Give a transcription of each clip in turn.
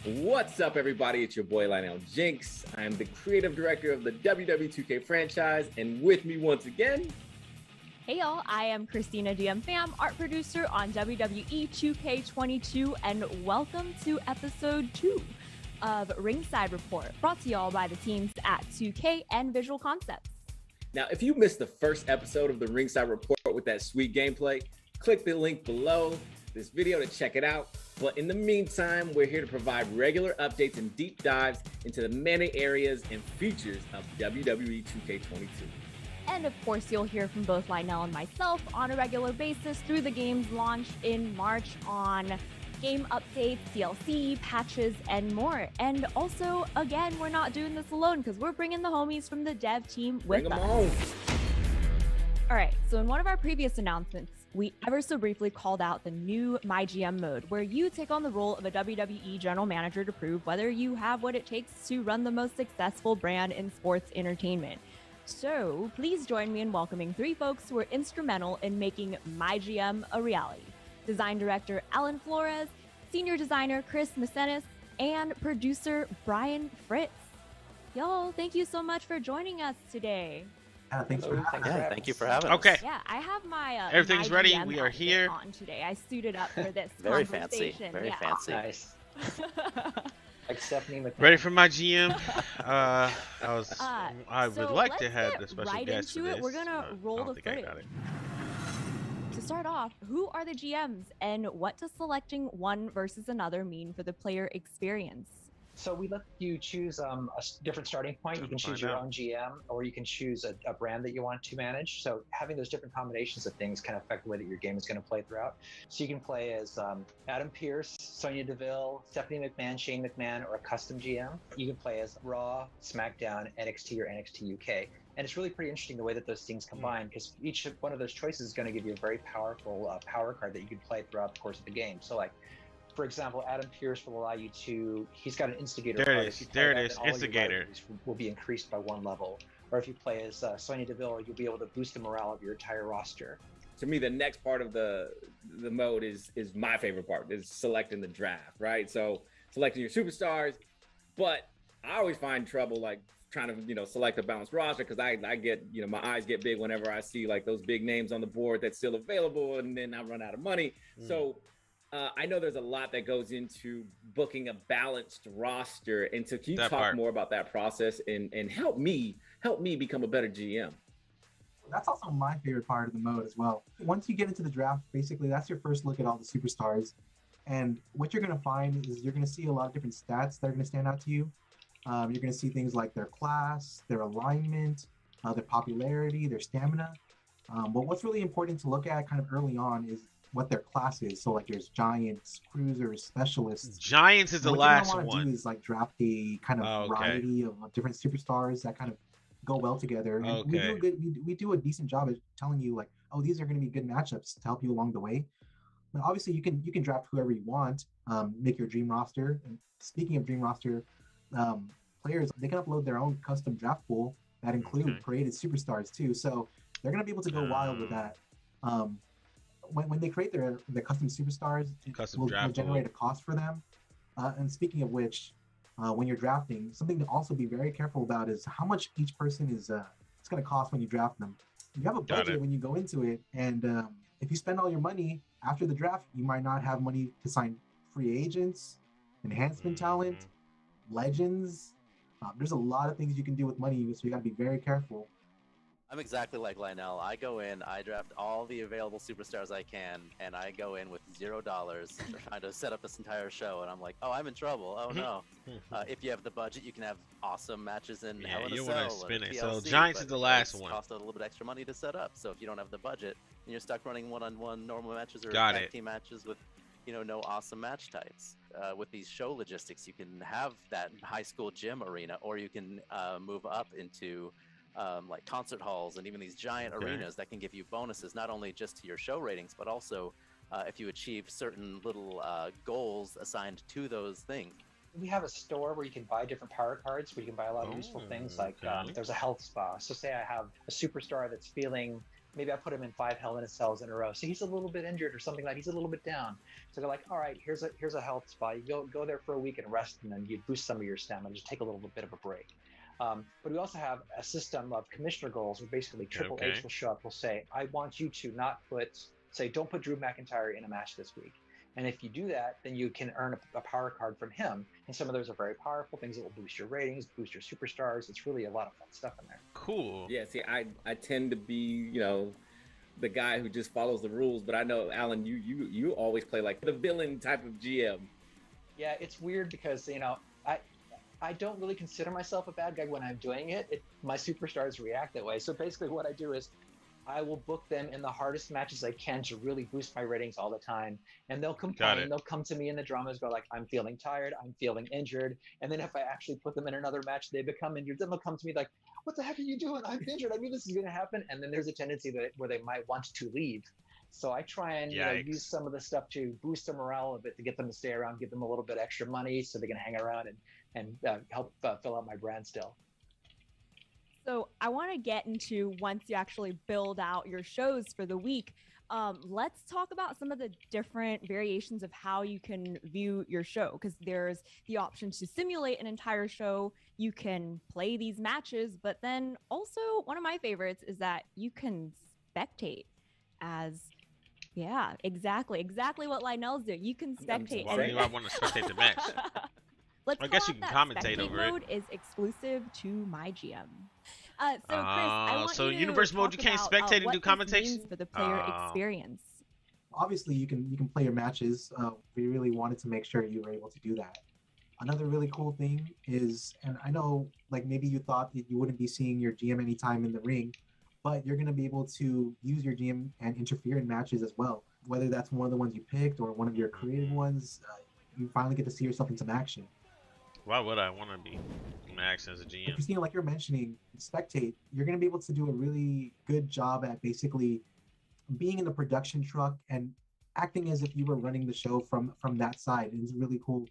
What's up, everybody? It's your boy Lionel Jinx. I'm the creative director of the WWE 2K franchise, and with me once again. Hey y'all, I am Christina DM Fam, art producer on WWE 2K22, and welcome to episode 2 of Ringside Report, brought to y'all by the teams at 2K and Visual Concepts. Now, if you missed the first episode of the Ringside Report with that sweet gameplay, click the link below this video to check it out. But in the meantime, we're here to provide regular updates and deep dives into the many areas and features of WWE 2K22. And of course, you'll hear from both Lionel and myself on a regular basis through the game's launch in March on game updates, DLC, patches, and more. And also, again, we're not doing this alone because we're bringing the homies from the dev team with us. Bring them on. All right, so in one of our previous announcements, we ever so briefly called out the new MyGM mode, where you take on the role of a WWE general manager to prove whether you have what it takes to run the most successful brand in sports entertainment. So please join me in welcoming 3 folks who were instrumental in making MyGM a reality. Design director Alan Flores, senior designer Chris Mecenas, and producer Brian Fritz. Y'all, thank you so much for joining us today. Thanks for having us. Thank you for having us. Okay. Yeah, I have my everything's my ready. GM We are outfit here on today. I suited up for this Very fancy. conversation. Very yeah. fancy. Nice. Like Stephanie McMahon. Ready for my GM. I would so like to let's have get the special right guest into for it. this. We're gonna roll I don't the think I got footage. it. To start off, who are the GMs and what does selecting one versus another mean for the player experience? So we let you choose a different starting point. You can choose your own GM, or you can choose a brand that you want to manage. So having those different combinations of things can affect the way that your game is going to play throughout. So you can play as Adam Pearce, Sonya Deville, Stephanie McMahon, Shane McMahon, or a custom GM. You can play as Raw, SmackDown, NXT, or NXT UK. And it's really pretty interesting the way that those things combine, because each one of those choices is going to give you a very powerful power card that you can play throughout the course of the game. So like, for example, Adam Pearce will allow you to, he's got an instigator There card. it is. If you play There it that, is. then all of your Instigator. rivalries will be increased by 1 level. Or if you play as Sonya Deville, you'll be able to boost the morale of your entire roster. To me, the next part of the mode is my favorite part, is selecting the draft, right? So selecting your superstars, but I always find trouble like trying to, select a balanced roster, because I get, my eyes get big whenever I see like those big names on the board that's still available, and then I run out of money. So I know there's a lot that goes into booking a balanced roster, and so can you talk more about that process and help me become a better GM? That's also my favorite part of the mode as well. Once you get into the draft, basically that's your first look at all the superstars, and what you're going to find is you're going to see a lot of different stats that are going to stand out to you. You're going to see things like their class, their alignment, their popularity, their stamina. But what's really important to look at kind of early on is what their class is. So like there's giants, cruisers, specialists. Giants is the last one. What you want to do is like draft a kind of variety of different superstars that kind of go well together. And we do a decent job of telling you like, oh, these are going to be good matchups to help you along the way. But obviously you can draft whoever you want, make your dream roster. And speaking of dream roster, players, they can upload their own custom draft pool that include created superstars too. So they're going to be able to go wild with that. When they create their custom superstars, it will generate a cost for them. And speaking of which, when you're drafting, something to also be very careful about is how much each person is it's going to cost when you draft them. You have a budget when you go into it, and if you spend all your money after the draft, you might not have money to sign free agents, enhancement talent, legends. There's a lot of things you can do with money, so you got to be very careful. I'm exactly like Lionel. I go in, I draft all the available superstars I can, and I go in with $0 trying to set up this entire show, and I'm like, oh, I'm in trouble. Oh no. If you have the budget, you can have awesome matches in Hell in a Cell. Want to spin it. TLC, so Giants is the last one. Cost a little bit extra money to set up. So if you don't have the budget, and you're stuck running one-on-one normal matches or tag team matches with, no awesome match types. With these show logistics, you can have that high school gym arena, or you can move up into like concert halls and even these giant arenas that can give you bonuses, not only just to your show ratings, but also if you achieve certain little goals assigned to those things. We have a store where you can buy different power cards, where you can buy a lot of useful things like there's a health spa. So say I have a superstar that's feeling maybe I put him in 5 Hell in a Cells in a row. So he's a little bit injured or something like that. He's a little bit down. So they're like, all right, here's a health spot. You go there for a week and rest, and then you boost some of your stamina, just take a little bit of a break. But we also have a system of commissioner goals where basically Triple H will show up, will say, I want you to not don't put Drew McIntyre in a match this week. And if you do that, then you can earn a power card from him. And some of those are very powerful things that will boost your ratings, boost your superstars. It's really a lot of fun stuff in there. Cool. Yeah, see, I tend to be, the guy who just follows the rules, but I know, Alan, you always play like the villain type of GM. Yeah, it's weird because, I don't really consider myself a bad guy when I'm doing it. My superstars react that way. So basically what I do is I will book them in the hardest matches I can to really boost my ratings all the time. And they'll complain. They'll come to me in the dramas, go like, I'm feeling tired. I'm feeling injured. And then if I actually put them in another match, they become injured. Then they'll come to me like, what the heck are you doing? I'm injured. I knew this is going to happen. And then there's a tendency where they might want to leave. So I try and use some of the stuff to boost their morale a bit, to get them to stay around, give them a little bit extra money so they can hang around and help fill out my brand still. So I want to get into, once you actually build out your shows for the week, let's talk about some of the different variations of how you can view your show, because there's the option to simulate an entire show. You can play these matches, but then also one of my favorites is that you can spectate as... Yeah, exactly what Lionel's doing. You can spectate. Why do I want to spectate the match? I guess you can commentate over it. Mode is exclusive to MyGM. So Chris, I want you to universe mode, you can't spectate and do commentation for the player experience. Obviously, you can play your matches. We really wanted to make sure you were able to do that. Another really cool thing is, and I know, like, maybe you thought that you wouldn't be seeing your GM anytime in the ring, but you're going to be able to use your GM and interfere in matches as well. Whether that's one of the ones you picked or one of your created ones, you finally get to see yourself in some action. Why would I want to be in action as a GM? Christina, like you're mentioning, spectate, you're going to be able to do a really good job at basically being in the production truck and acting as if you were running the show from that side. It's really cool.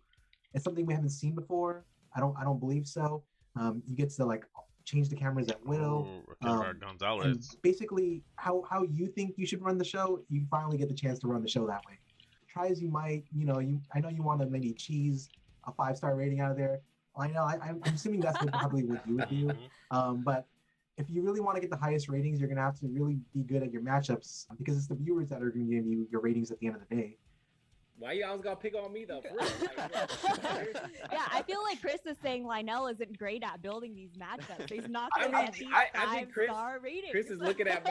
It's something we haven't seen before. I don't believe so. You get to like change the cameras at will. Gonzalez. And basically, how you think you should run the show, you finally get the chance to run the show that way. Try as you might, I know you want to maybe cheese a 5-star rating out of there. I know, I'm assuming that's probably what you would do. But if you really want to get the highest ratings, you're going to have to really be good at your matchups, because it's the viewers that are going to give you your ratings at the end of the day. Why you always gotta pick on me though? Yeah, I feel like Chris is saying Lionel isn't great at building these matchups. He's not going to get these 5-star ratings. Chris is looking at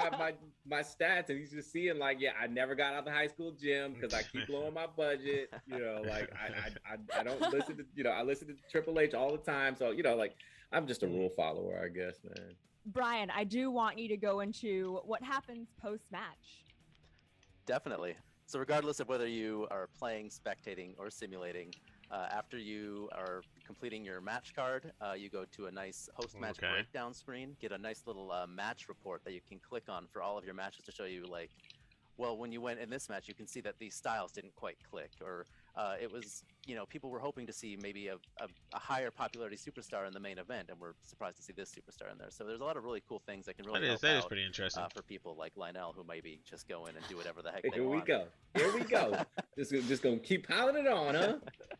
my stats and he's just seeing like, yeah, I never got out of the high school gym because I keep blowing my budget. Like I don't listen to, I listen to Triple H all the time. So, like I'm just a rule follower, I guess, man. Brian, I do want you to go into what happens post-match. Definitely. So regardless of whether you are playing, spectating, or simulating, after you are completing your match card, you go to a nice post-match breakdown screen, get a nice little match report that you can click on for all of your matches to show you, like, well, when you went in this match, you can see that these styles didn't quite click, or it was, people were hoping to see maybe a higher popularity superstar in the main event, and we're surprised to see this superstar in there. So there's a lot of really cool things that can really help out, pretty interesting for people like Lionel, who maybe just go in and do whatever the heck they want. Here we go. Just gonna keep piling it on, huh?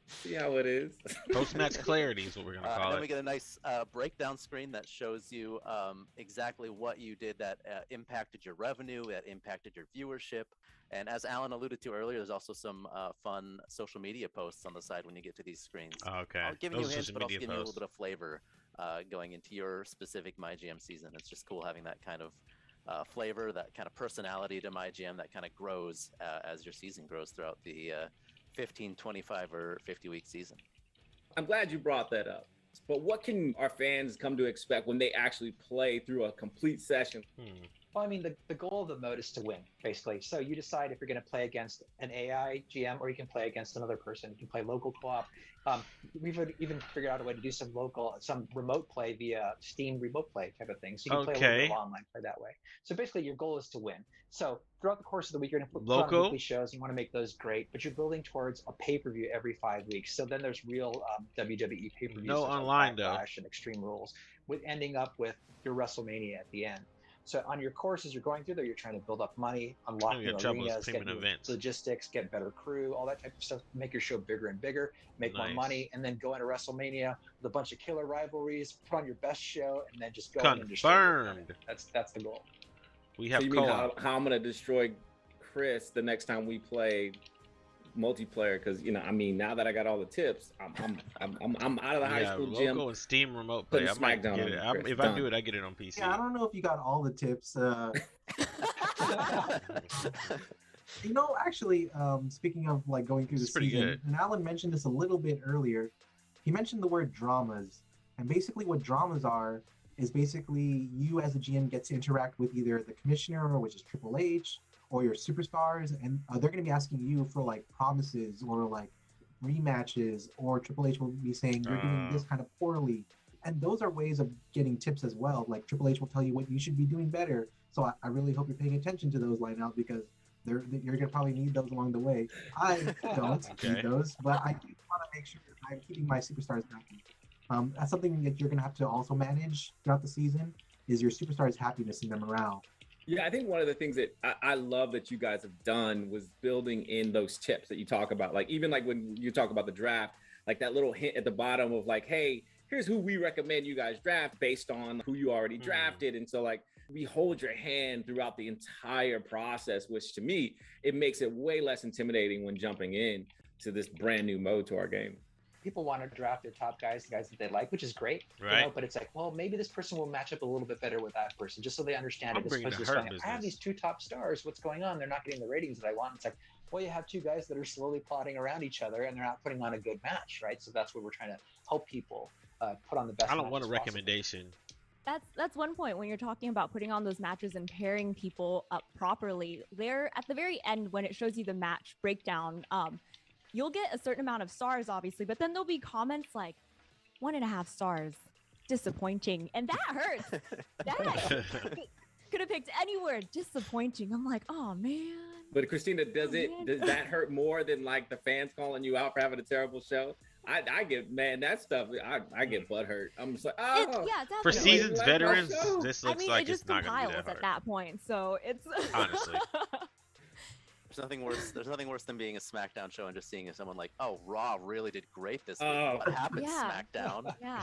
See how it is. Post-match clarity is what we're gonna call it. Then we get a nice breakdown screen that shows you exactly what you did that impacted your revenue, that impacted your viewership. And as Alan alluded to earlier, there's also some fun social media posts on the side when you get to these screens. Okay. I'll give you hints, but I'll give you a little bit of flavor going into your specific MyGM season. It's just cool having that kind of flavor, that kind of personality to MyGM that kind of grows as your season grows throughout the 15, 25, or 50-week season. I'm glad you brought that up. But what can our fans come to expect when they actually play through a complete session? Well, I mean, the goal of the mode is to win, basically. So you decide if you're going to play against an AI GM or you can play against another person. You can play local co-op. We've even figured out a way to do some remote play via Steam remote play type of thing. So you can play a little bit of online play that way. So basically, your goal is to win. So throughout the course of the week, you're going to put on weekly shows. You want to make those great, but you're building towards a pay-per-view every 5 weeks. So then there's real WWE pay-per-views. No online, though. And Extreme Rules, with ending up with your WrestleMania at the end. So on your courses you're going through there, you're trying to build up money, unlock new arenas, get new logistics, get better crew, all that type of stuff, make your show bigger and bigger, make more money, and then go into WrestleMania with a bunch of killer rivalries, put on your best show, and then just go in and destroy it. That's the goal. We have so you mean how I'm gonna destroy Chris the next time we play multiplayer? Because I mean, now that I got all the tips, I'm out of the high school gym. Local and Steam remote play. I might get it. If I do it, I get it on PC. Yeah, I don't know if you got all the tips. Actually, speaking of like going through the season, and Alan mentioned this a little bit earlier. He mentioned the word dramas, and basically what dramas are is basically you as a GM get to interact with either the commissioner, which is Triple H, or your superstars, and they're going to be asking you for like promises or like rematches, or Triple H will be saying you're doing this kind of poorly, and those are ways of getting tips as well. Like Triple H will tell you what you should be doing better. So I really hope you're paying attention to those line out, because you're going to probably need those along the way. I don't need those, but I do want to make sure that I'm keeping my superstars happy. That's something that you're going to have to also manage throughout the season, is your superstars' happiness and their morale. Yeah, I think one of the things that I love that you guys have done was building in those tips that you talk about. Like, even like when you talk about the draft, like that little hint at the bottom of like, hey, here's who we recommend you guys draft based on who you already drafted. And so like, we hold your hand throughout the entire process, which to me, it makes it way less intimidating when jumping in to this brand new mode to our game. People want to draft their top guys, the guys that they like, which is great, right? But it's like, well, maybe this person will match up a little bit better with that person, just so they understand it. I have these two top stars. What's going on? They're not getting the ratings that I want. It's like, well, you have two guys that are slowly plotting around each other, and they're not putting on a good match, right? So that's what we're trying to help people put on the best. I don't want a recommendation. That's one point when you're talking about putting on those matches and pairing people up properly. There at the very end, when it shows you the match breakdown, you'll get a certain amount of stars, obviously, but then there'll be comments like 1.5 stars, disappointing, and that hurts. That could have picked any word, disappointing. I'm like, oh man. But Christina, does that hurt more than like the fans calling you out for having a terrible show? I get, man, that stuff. I get butthurt. I'm just like, oh. Yeah, for seasoned veterans, this looks like it's not gonna be that hard. At that point, so it's honestly. There's nothing worse than being a SmackDown show and just seeing someone like, oh, Raw really did great this week. What happened, SmackDown? Yeah.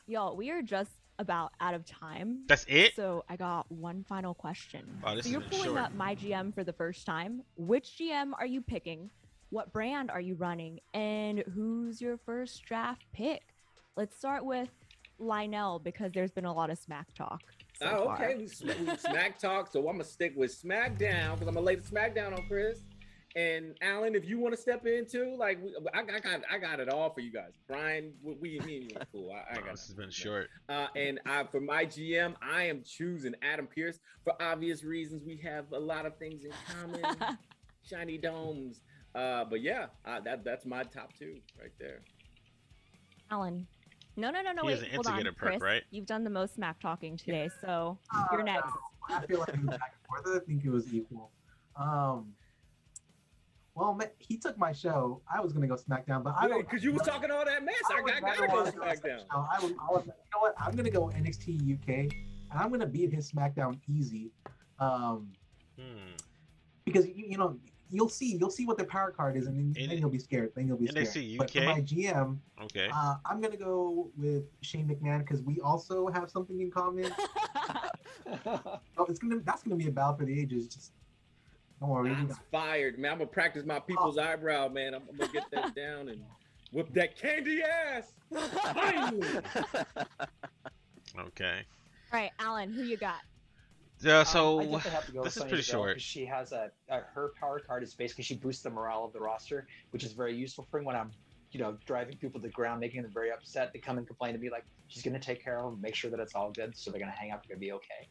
Y'all, we are just about out of time. That's it? So I got one final question. Oh, so you're pulling up MyGM for the first time. Which GM are you picking? What brand are you running? And who's your first draft pick? Let's start with Lionel, because there's been a lot of smack talk. Okay, we smack talk, so I'm gonna stick with SmackDown because I'm gonna lay the SmackDown on Chris. And Alan, if you want to step in too, like I got it all for you guys. Brian, we mean you cool. I got this has been short. And for my GM, I am choosing Adam Pearce for obvious reasons. We have a lot of things in common, shiny domes. But yeah, that's my top two right there. Alan. No, wait, hold on, Chris, right? You've done the most smack talking today, so you're next. I feel like it was back and forth. I think it was equal. Well, man, he took my show. I was gonna go SmackDown, but I don't. Because you was talking all that mess. I gotta go SmackDown. You know what? I'm gonna go NXT UK, and I'm gonna beat his SmackDown easy. Because you'll see what their power card is, and then you'll be scared. But for my GM, I'm gonna go with Shane McMahon because we also have something in common. That's gonna be a battle for the ages. Just don't worry. I'm fired, man. I'm gonna practice my people's eyebrow, man. I'm gonna get that down and whip that candy ass. Okay. All right, Alan, who you got? Yeah, so I definitely have to go this with is pretty short. She has her power card is basically she boosts the morale of the roster, which is very useful for me when I'm, driving people to the ground, making them very upset. They come and complain to me like she's going to take care of them, make sure that it's all good, so they're going to hang out, they're going to be okay.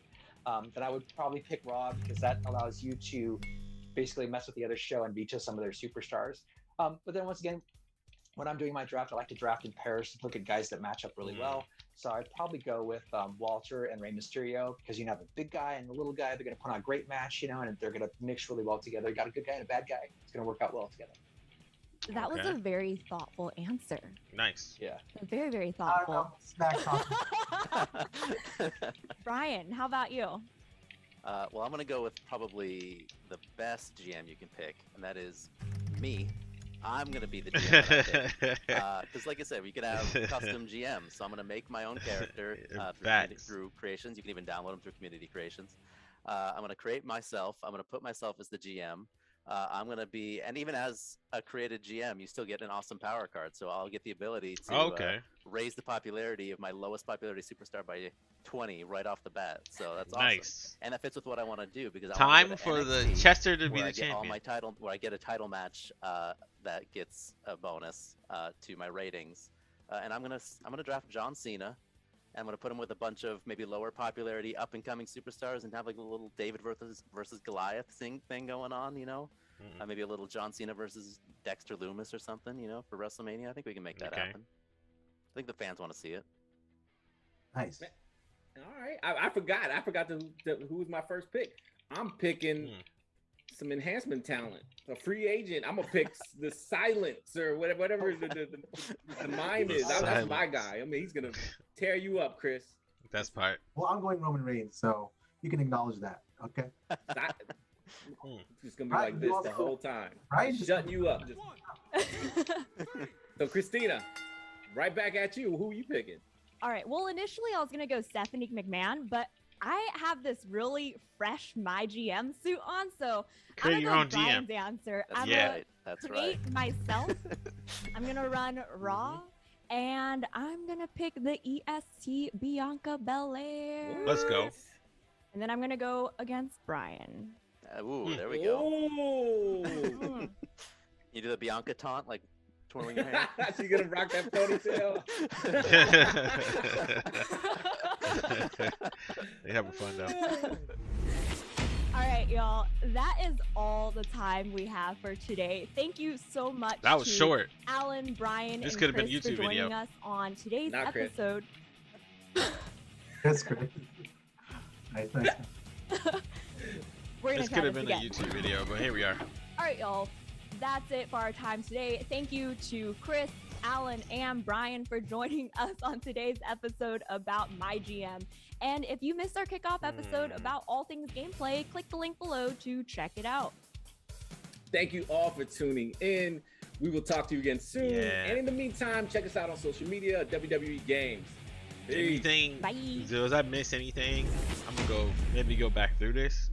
Then I would probably pick Raw because that allows you to basically mess with the other show and veto some of their superstars. But then once again, when I'm doing my draft, I like to draft in pairs, look at guys that match up really well. So I'd probably go with Walter and Rey Mysterio because you have a big guy and a little guy. They're going to put on a great match, and they're going to mix really well together. You got a good guy and a bad guy. It's going to work out well together. That was a very thoughtful answer. Nice. Yeah. Very, very thoughtful. Smack talk. Brian, how about you? Well, I'm going to go with probably the best GM you can pick, and that is me. I'm going to be the GM that I pick. Because like I said, we could have custom GMs, so I'm going to make my own character through creations. You can even download them through community creations. I'm going to create myself. I'm going to put myself as the GM. I'm going to be, and even as a created GM, you still get an awesome power card. So I'll get the ability to raise the popularity of my lowest popularity superstar by 20 right off the bat. So that's awesome. And that fits with what I want to do because time for the Chester to be the champion. All my title, where I get a title match that gets a bonus to my ratings. And I'm gonna draft John Cena. I'm going to put him with a bunch of maybe lower popularity up-and-coming superstars and have like a little David versus Goliath thing going on, you know? Maybe a little John Cena versus Dexter Lumis or something, you know, for WrestleMania. I think we can make that happen. I think the fans want to see it. Nice. All right. I forgot. Who was my first pick. I'm picking some enhancement talent. A free agent. I'm going to pick the silence or whatever the mime is. That's my guy. I mean, he's going to tear you up, Chris. That's part. Well, I'm going Roman Reigns, so you can acknowledge that, okay? It's going to be like this the whole time. Right? Shutting you up. So, Christina, right back at you. Who are you picking? All right. Well, initially I was going to go Stephanie McMahon, but I have this really fresh MyGM suit on, so create your own GM answer. I'm gonna create myself. I'm gonna run Raw, and I'm gonna pick the EST Bianca Belair. Let's go. And then I'm gonna go against Brian. Ooh, there we go. You do the Bianca taunt, like twirling your hair. She's gonna rock that ponytail. They having fun though. All right, y'all. That is all the time we have for today. Thank you so much. That was short. Alan, Brian, this and could have Chris been a YouTube for joining video. us on today's episode. That's great. Nice. This could have been a YouTube video, but here we are. All right, y'all. That's it for our time today. Thank you to Chris, Alan, and Brian for joining us on today's episode about MyGM. And if you missed our kickoff episode about all things gameplay, click the link below to check it out. Thank you all for tuning in. We will talk to you again soon. And in the meantime, check us out on social media, WWE Games. Peace. Anything? Bye. Was I miss anything? I'm gonna maybe go back through this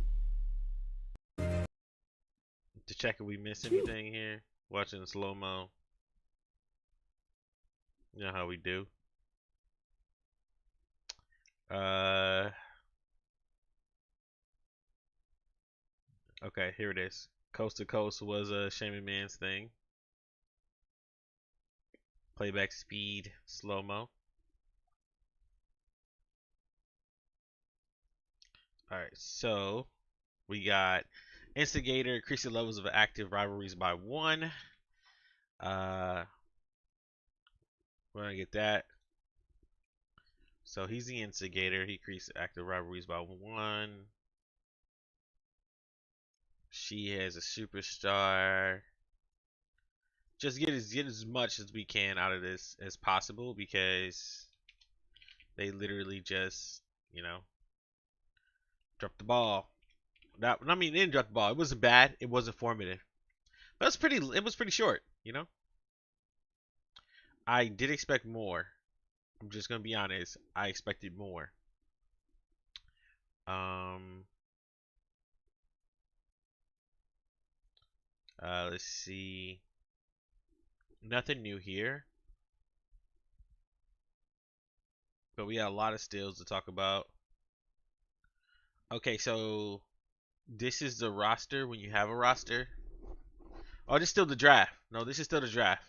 to check if we missed anything here. Watching SloMo. You know how we do. Okay, here it is. Coast to Coast was a Shaman Man's thing. Playback speed, SloMo. Alright, so we got Instigator, increasing levels of active rivalries by 1. We're gonna get that. So he's the Instigator. He increases active rivalries by 1. She has a superstar. Just get as much as we can out of this as possible because they literally just, you know, dropped the ball. They didn't drop the ball. It wasn't bad. It wasn't formative. But it was pretty short, you know? I did expect more. I'm just gonna be honest. I expected more. Let's see. Nothing new here. But we got a lot of stills to talk about. Okay, so this is the roster when you have a roster. Oh, this is still the draft. No, this is still the draft.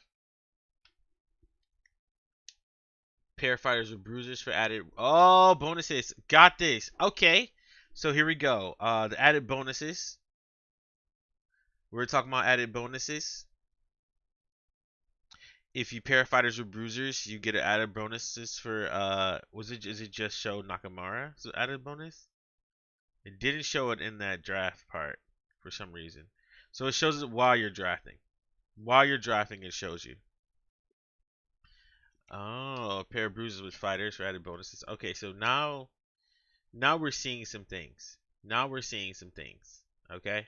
Pair fighters with bruisers for added. Oh, bonuses. Got this. Okay. So here we go. The added bonuses. We're talking about added bonuses. If you pair fighters with bruisers, you get added bonuses for is it just show Nakamura? So added bonus? It didn't show it in that draft part for some reason. So it shows it while you're drafting. While you're drafting, it shows you. Oh, a pair of bruises with fighters for added bonuses. Okay, so now we're seeing some things. Now we're seeing some things. Okay.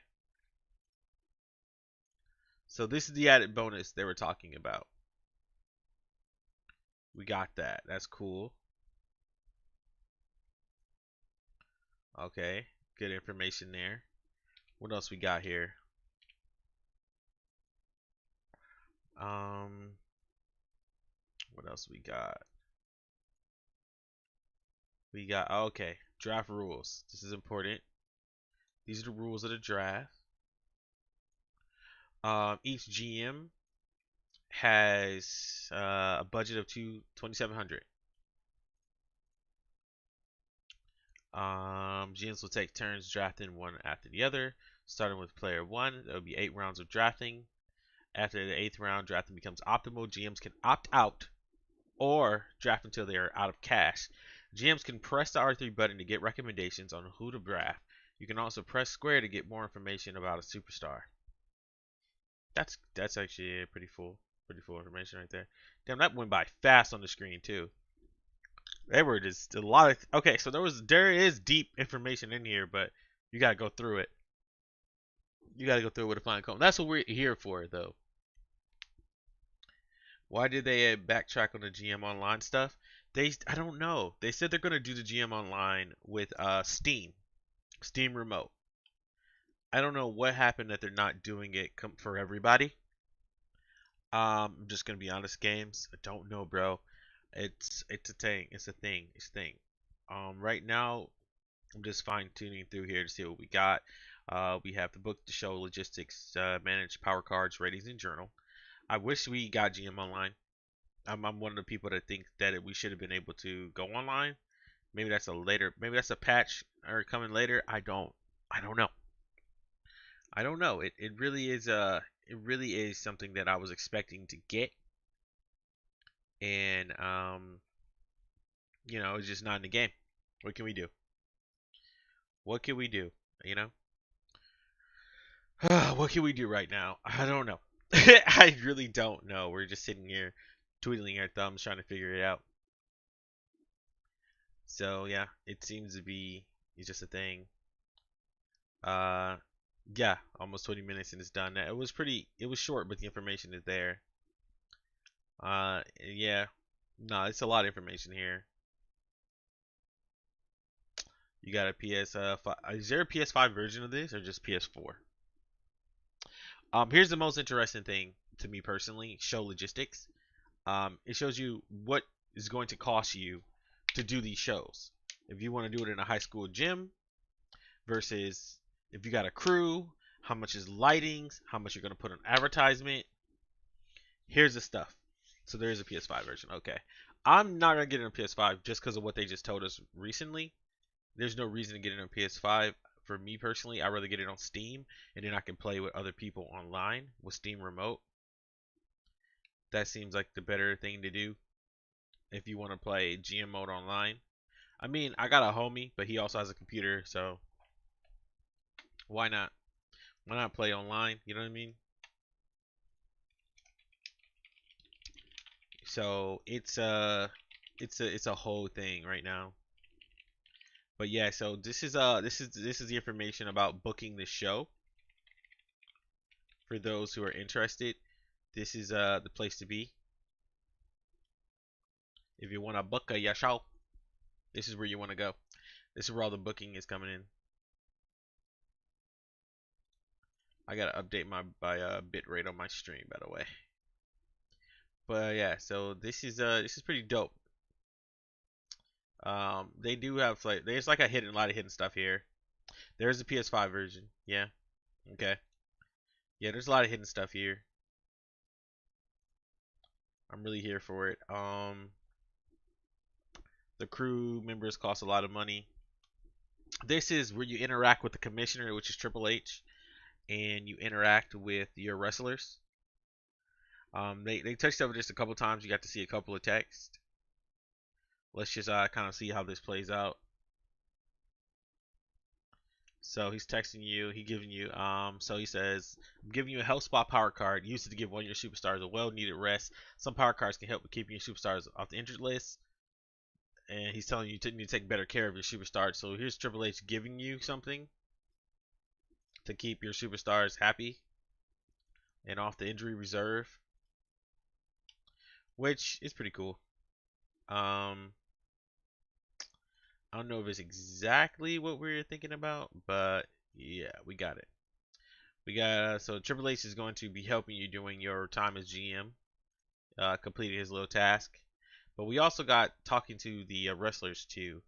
So this is the added bonus they were talking about. We got that. That's cool. Okay. Good information there. What else we got here? What else we got? We got, okay, draft rules. This is important. These are the rules of the draft. Each GM has a budget of $2,700. GMs will take turns drafting one after the other, starting with player 1. There will be 8 rounds of drafting. After the 8th round, drafting becomes optimal. GMs can opt out or draft until they are out of cash. GMs can press the R3 button to get recommendations on who to draft. You can also press square to get more information about a superstar. That's actually pretty full information right there. Damn, that went by fast on the screen too. There were just a lot of, okay, so there is deep information in here, but you gotta go through it. You gotta go through it with a fine comb. That's what we're here for, though. Why did they backtrack on the GM Online stuff? I don't know. They said they're gonna do the GM Online with Steam Remote. I don't know what happened that they're not doing it for everybody. I'm just gonna be honest, games. I don't know, bro. It's a thing. It's a thing. Right now, I'm just fine tuning through here to see what we got. We have the book, the show, logistics, manage power cards, ratings, and journal. I wish we got GM Online. I'm one of the people that think that we should have been able to go online. Maybe that's a patch or coming later. I don't know. I don't know. It really is something that I was expecting to get, and it's just not in the game. What can we do? What can we do? What can we do right now? I don't know. I really don't know. We're just sitting here twiddling our thumbs trying to figure it out. So yeah, it seems to be just a thing. Yeah, almost 20 minutes and it's done. It was short, but the information is there. Yeah, no, it's a lot of information here. You got a PS5. Is there a PS5 version of this or just PS4? Here's the most interesting thing to me personally: show logistics. It shows you what is going to cost you to do these shows. If you want to do it in a high school gym versus if you got a crew, how much is lightings, how much you're going to put on advertisement. Here's the stuff. So there is a PS5 version. Okay. I'm not going to get it on PS5 just because of what they just told us recently. There's no reason to get it on PS5. For me personally, I'd rather get it on Steam, and then I can play with other people online with Steam Remote. That seems like the better thing to do if you want to play GM mode online. I mean, I got a homie, but he also has a computer, so why not? Why not play online? You know what I mean? So it's a whole thing right now. But yeah, so this is the information about booking the show. For those who are interested, this is the place to be. If you want to book a show, this is where you want to go. This is where all the booking is coming in. I gotta update my bit rate on my stream, by the way. But yeah, so this is pretty dope. They do have there's like a lot of hidden stuff here. There's the PS5 version. Yeah. Okay. Yeah, there's a lot of hidden stuff here. I'm really here for it. The crew members cost a lot of money. This is where you interact with the commissioner, which is Triple H, and you interact with your wrestlers. They touched over this a couple times. You got to see a couple of texts. Let's just kind of see how this plays out. So he's texting you. He giving you. So he says, "I'm giving you a health spot power card. Use it to give one of your superstars a well-needed rest. Some power cards can help with keeping your superstars off the injured list. and he's telling you need to take better care of your superstars. So here's Triple H giving you something to keep your superstars happy and off the injury reserve, which is pretty cool. I don't know if it's exactly what we were thinking about, but yeah, we got it. We got so Triple H is going to be helping you during your time as GM, completing his little task. But we also got talking to the wrestlers too.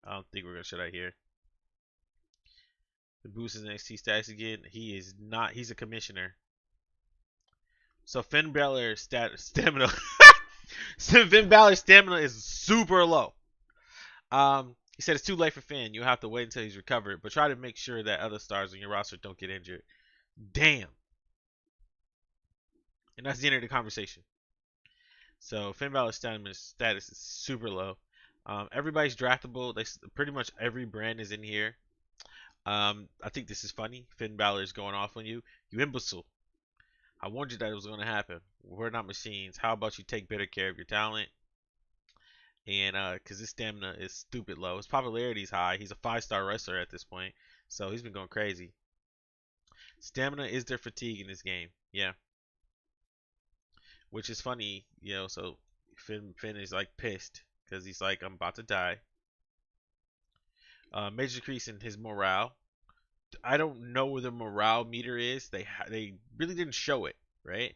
I don't think we're gonna show that here. The boost his NXT status again. He is not. He's a commissioner. So Finn Balor's stamina. Finn Balor's stamina is super low. He said it's too late for Finn. You'll have to wait until he's recovered, but try to make sure that other stars on your roster don't get injured. Damn. And that's the end of the conversation. So Finn Balor's status is super low. Everybody's draftable. Pretty much every brand is in here. I think this is funny. Finn Balor is going off on you. You imbecile. I warned you that it was going to happen. We're not machines. How about you take better care of your talent? And because his stamina is stupid low. His popularity is high. He's a 5-star wrestler at this point. So he's been going crazy. Stamina is their fatigue in this game. Yeah. Which is funny, you know, so Finn is like pissed because he's like, I'm about to die. Major decrease in his morale. I don't know where the morale meter is. They really didn't show it, right?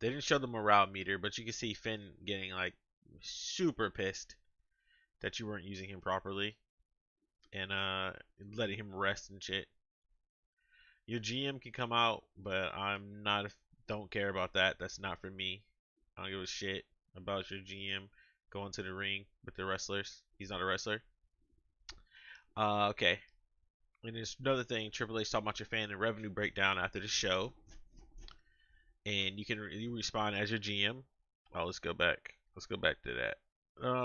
They didn't show the morale meter, but you can see Finn getting like super pissed that you weren't using him properly and letting him rest and shit. Your GM can come out, but don't care about that. That's not for me. I don't give a shit about your GM going to the ring with the wrestlers. He's not a wrestler. Okay. And there's another thing. Triple H talking about your fan and revenue breakdown after the show. And you respond as your GM. Oh, let's go back. Let's go back to that.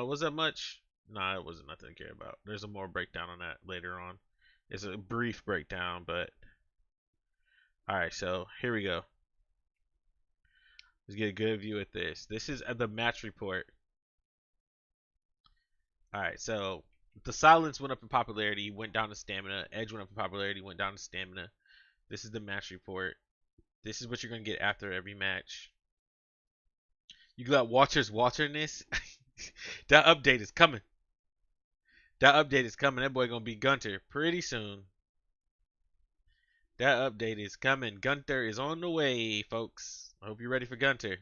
Was that much? Nah, it wasn't nothing to care about. There's a more breakdown on that later on. It's a brief breakdown, but alright, so here we go. Let's get a good view at this. This is the match report. Alright, so the silence went up in popularity, went down to stamina. Edge went up in popularity, went down to stamina. This is the match report. This is what you're going to get after every match. You got watchers watching this. That update is coming. That update is coming. That boy going to be Gunter pretty soon. That update is coming. Gunter is on the way, folks. I hope you're ready for Gunter.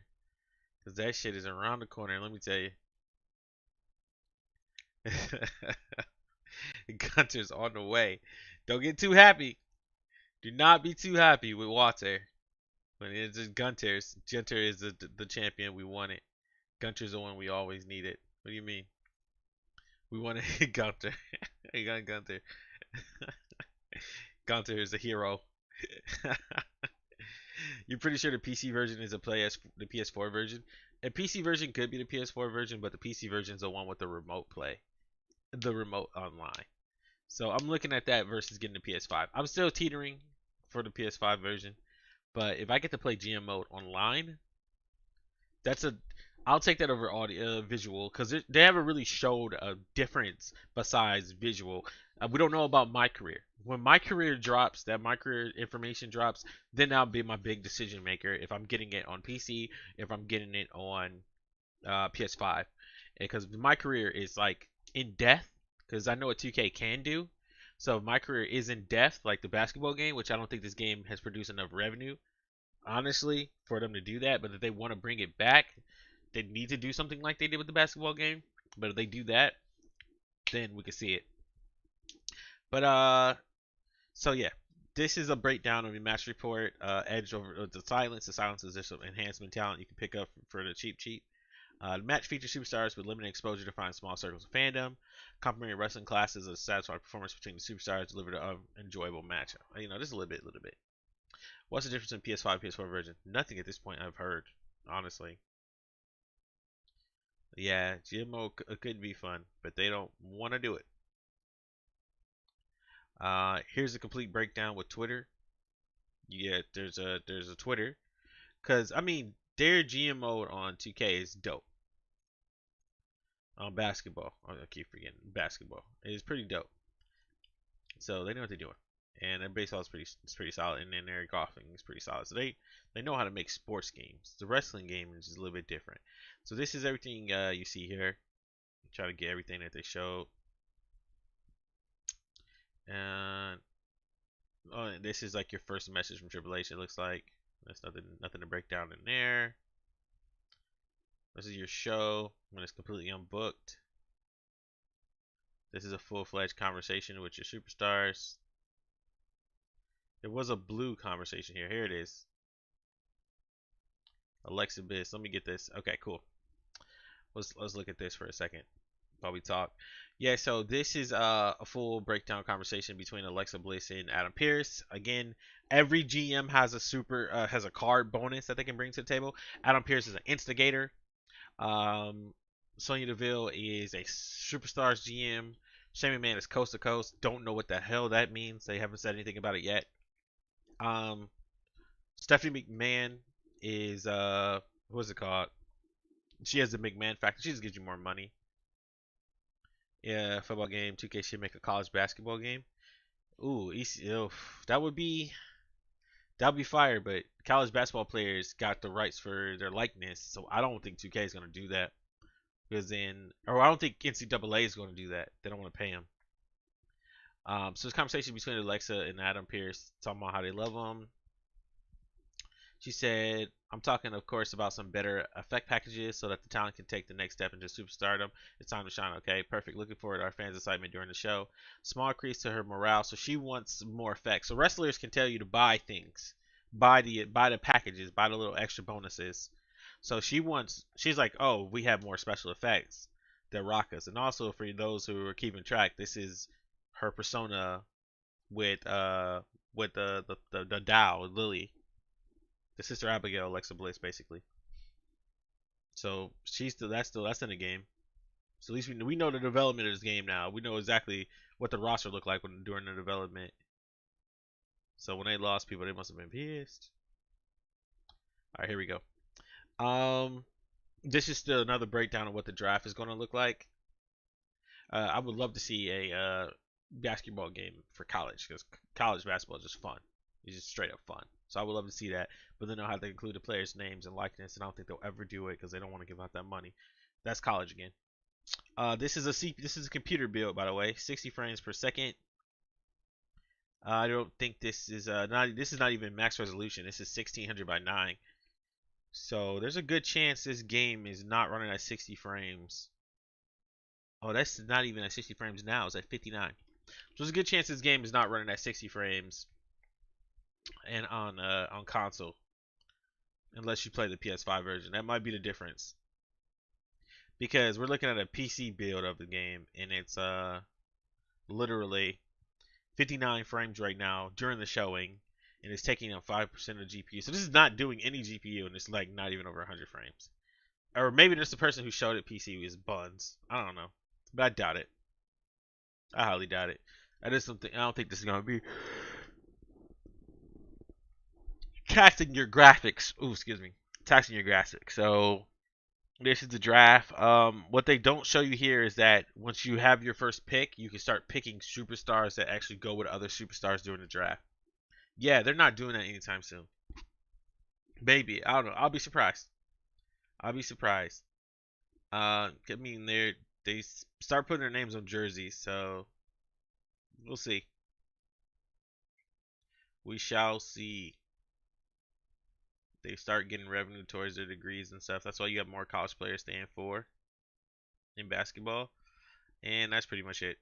Because that shit is around the corner, let me tell you. Gunter's on the way. Don't get too happy. Do not be too happy with Water. When it's just Gunter is the champion we wanted. Gunter's the one we always needed. What do you mean? We wanted Gunter. Hey, Gunter. Gunter is a hero. You're pretty sure the PC version is the PS4 version. A PC version could be the PS4 version, but the PC version is the one with the remote play, the remote online. So I'm looking at that versus getting the PS5. I'm still teetering for the PS5 version, but if I get to play GM mode online, I'll take that over audio visual because they haven't really showed a difference besides visual. We don't know about my career. When my career drops, that my career information drops, then that'll be my big decision maker if I'm getting it on PC, if I'm getting it on PS5. Because my career is like in depth, because I know what 2K can do. So my career is in depth, like the basketball game, which I don't think this game has produced enough revenue, honestly, for them to do that. But if they want to bring it back, they need to do something like they did with the basketball game. But if they do that, then we can see it. But so yeah, this is a breakdown of the match report. Edge over the silence. The silence is just some enhancement talent you can pick up for the cheap. The match features superstars with limited exposure to find small circles of fandom. Complementary wrestling classes a satisfying performance between the superstars delivered an enjoyable match. You know, just a little bit. What's the difference in PS5 and PS4 version? Nothing at this point I've heard, honestly. Yeah, GMO could be fun, but they don't want to do it. Here's a complete breakdown with Twitter. Yeah, there's a Twitter, cause I mean their GM mode on 2K is dope. on basketball. I keep forgetting basketball. It's pretty dope. So they know what they're doing, and their baseball is pretty solid, and then their golfing is pretty solid. So they know how to make sports games. The wrestling game is just a little bit different. So this is everything you see here. Try to get everything that they showed, and oh, this is like your first message from Triple H. It looks like there's nothing to break down in there. This is your show when it's completely unbooked. This is a full-fledged conversation with your superstars. There was a blue conversation here. Here it is. Alexa Bliss. Let me get this. Okay, cool. Let's look at this for a second while we talk. Yeah, so this is a full breakdown conversation between Alexa Bliss and Adam Pearce. Again, every GM has a card bonus that they can bring to the table. Adam Pearce is an instigator. Sonya Deville is a superstars GM. Shane McMahon is coast to coast. Don't know what the hell that means. They haven't said anything about it yet. Stephanie McMahon is what's it called? She has the McMahon factor. She just gives you more money. Yeah, football game. 2K should make a college basketball game. Ooh, that would be fire. But college basketball players got the rights for their likeness, so I don't think 2K is gonna do that. Because I don't think NCAA is gonna do that. They don't want to pay them. So this conversation between Alexa and Adam Pearce talking about how they love them. She said, I'm talking, of course, about some better effect packages so that the talent can take the next step into superstardom. It's time to shine, okay? Perfect. Looking forward to our fans' excitement during the show. Small increase to her morale, so she wants more effects. So wrestlers can tell you to buy things. Buy the packages. Buy the little extra bonuses. So she's like, oh, we have more special effects that rock us. And also, for those who are keeping track, this is her persona with the Dow, Lily. The sister Abigail, Alexa Bliss, basically. So that's in the game. So at least we know the development of this game now. We know exactly what the roster looked like during the development. So when they lost people, they must have been pissed. All right, here we go. This is still another breakdown of what the draft is going to look like. I would love to see a basketball game for college because college basketball is just fun. It's just straight up fun. So I would love to see that, but then they'll have to include the players' names and likeness, and I don't think they'll ever do it because they don't want to give out that money. That's college again. This is a computer build, by the way, 60 frames per second. I don't think this is not even max resolution. This is 1600 by 9. So there's a good chance this game is not running at 60 frames. Oh, that's not even at 60 frames now. It's at 59. So there's a good chance this game is not running at 60 frames and on console, unless you play the PS5 version. That might be the difference, because we're looking at a PC build of the game, and it's literally 59 frames right now during the showing, and it's taking up 5% of the GPU. So this is not doing any GPU, and it's like not even over 100 frames. Or maybe just the person who showed it PC is buns. I don't know, but I doubt it. I highly doubt it. I don't think this is gonna be taxing your graphics. Ooh, excuse me. Taxing your graphics. So this is the draft. What they don't show you here is that once you have your first pick, you can start picking superstars that actually go with other superstars during the draft. Yeah, they're not doing that anytime soon. Maybe. I don't know. I'll be surprised. I mean, they start putting their names on jerseys, so we'll see. We shall see. They start getting revenue towards their degrees and stuff. That's why you have more college players staying for in basketball. And that's pretty much it.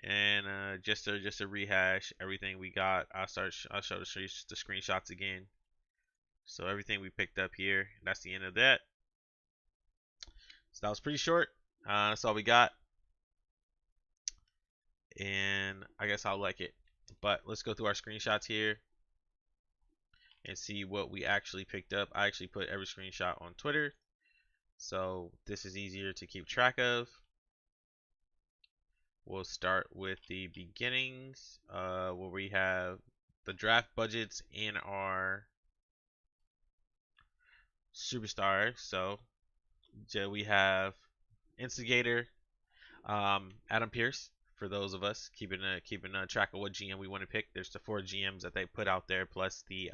And just to rehash everything we got, I'll show the screenshots again. So everything we picked up here, that's the end of that. So that was pretty short. That's all we got. And I guess I'll like it. But let's go through our screenshots here and see what we actually picked up. I actually put every screenshot on Twitter, so this is easier to keep track of. We'll start with the beginnings, where we have the draft budgets in our superstars. So we have Instigator, Adam Pearce. For those of us keeping track of what GM we want to pick, there's the 4 GMs that they put out there, plus the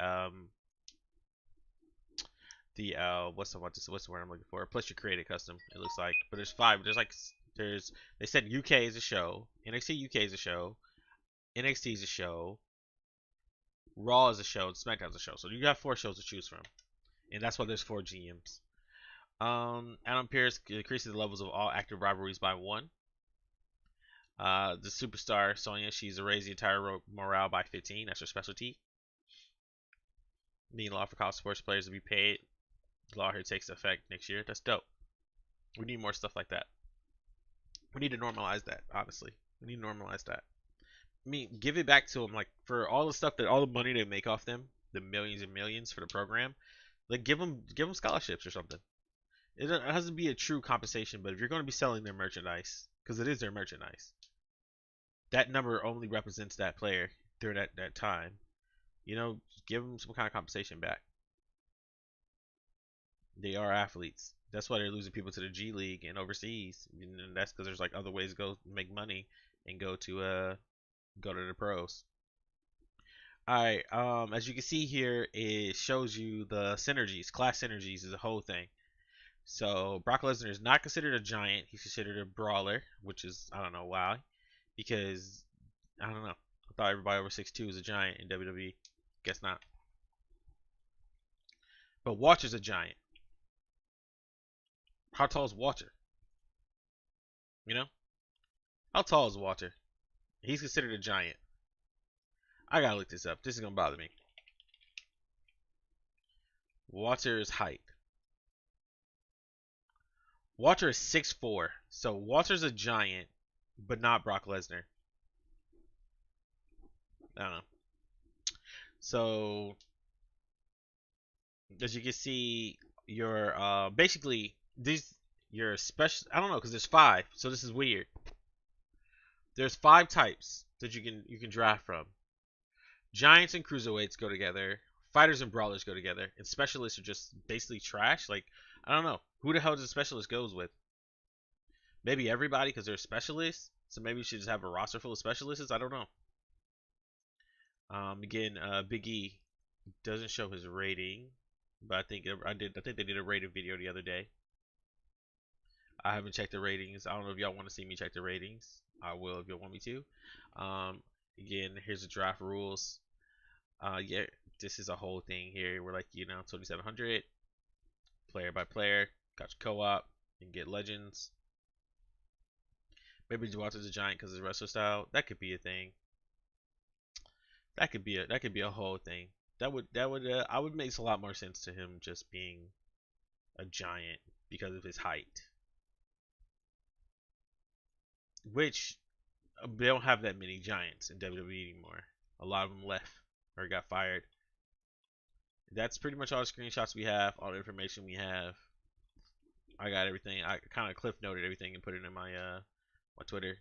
what's the word I'm looking for? Plus your created custom. It looks like, but there's 5. They said UK is a show, NXT UK is a show, NXT is a show, Raw is a show, and SmackDown's a show. So you got 4 shows to choose from, and that's why there's 4 GMs. Adam Pearce increases the levels of all active rivalries by 1. The superstar Sonya, she's raised the entire morale by 15. That's her specialty. Being law for college sports players to be paid. The law here takes effect next year. That's dope. We need more stuff like that. We need to normalize that, honestly. We need to normalize that. I mean, give it back to them, like, for all the stuff all the money they make off them, the millions and millions for the program, like, give them scholarships or something. It has to be a true compensation, but if you're going to be selling their merchandise, because it is their merchandise, that number only represents that player during that time. You know, give them some kind of compensation back. They are athletes. That's why they're losing people to the G League and overseas. And that's because there's like other ways to go make money and go to the pros. Alright, as you can see here, it shows you the synergies. Class synergies is a whole thing. So Brock Lesnar is not considered a giant. He's considered a brawler, which is, I don't know why. Because, I don't know. I thought everybody over 6'2" is a giant in WWE. Guess not. But Walter's a giant. How tall is Walter? You know? How tall is Walter? He's considered a giant. I gotta look this up. This is gonna bother me. Walter's height. Walter is 6'4". So Walter's a giant, but not Brock Lesnar. I don't know. So, as you can see, your basically your special. I don't know, because there's 5, so this is weird. There's 5 types that you can draft from. Giants and cruiserweights go together. Fighters and brawlers go together, and specialists are just basically trash. Like, I don't know who the hell does a specialist goes with. Maybe everybody, because they're specialists. So maybe we should just have a roster full of specialists. I don't know. Again, Big E doesn't show his rating, but I think they did a rated video the other day. I haven't checked the ratings. I don't know if y'all want to see me check the ratings. I will if you want me to. Again, here's the draft rules. Yeah, this is a whole thing here. We're like, 2700 player by player. Got your co-op. You can get legends. Maybe Walter's a giant because his wrestler style. That could be a thing. That could be a whole thing. That would make a lot more sense to him just being a giant because of his height. Which they don't have that many giants in WWE anymore. A lot of them left or got fired. That's pretty much all the screenshots we have, all the information we have. I got everything. I kind of cliff noted everything and put it in my my Twitter.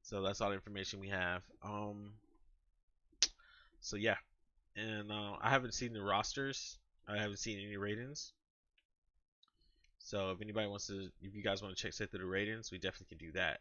So that's all the information we have. So yeah, and I haven't seen the rosters. I haven't seen any ratings. So if anybody wants to, if you guys want to sit through the ratings, we definitely can do that.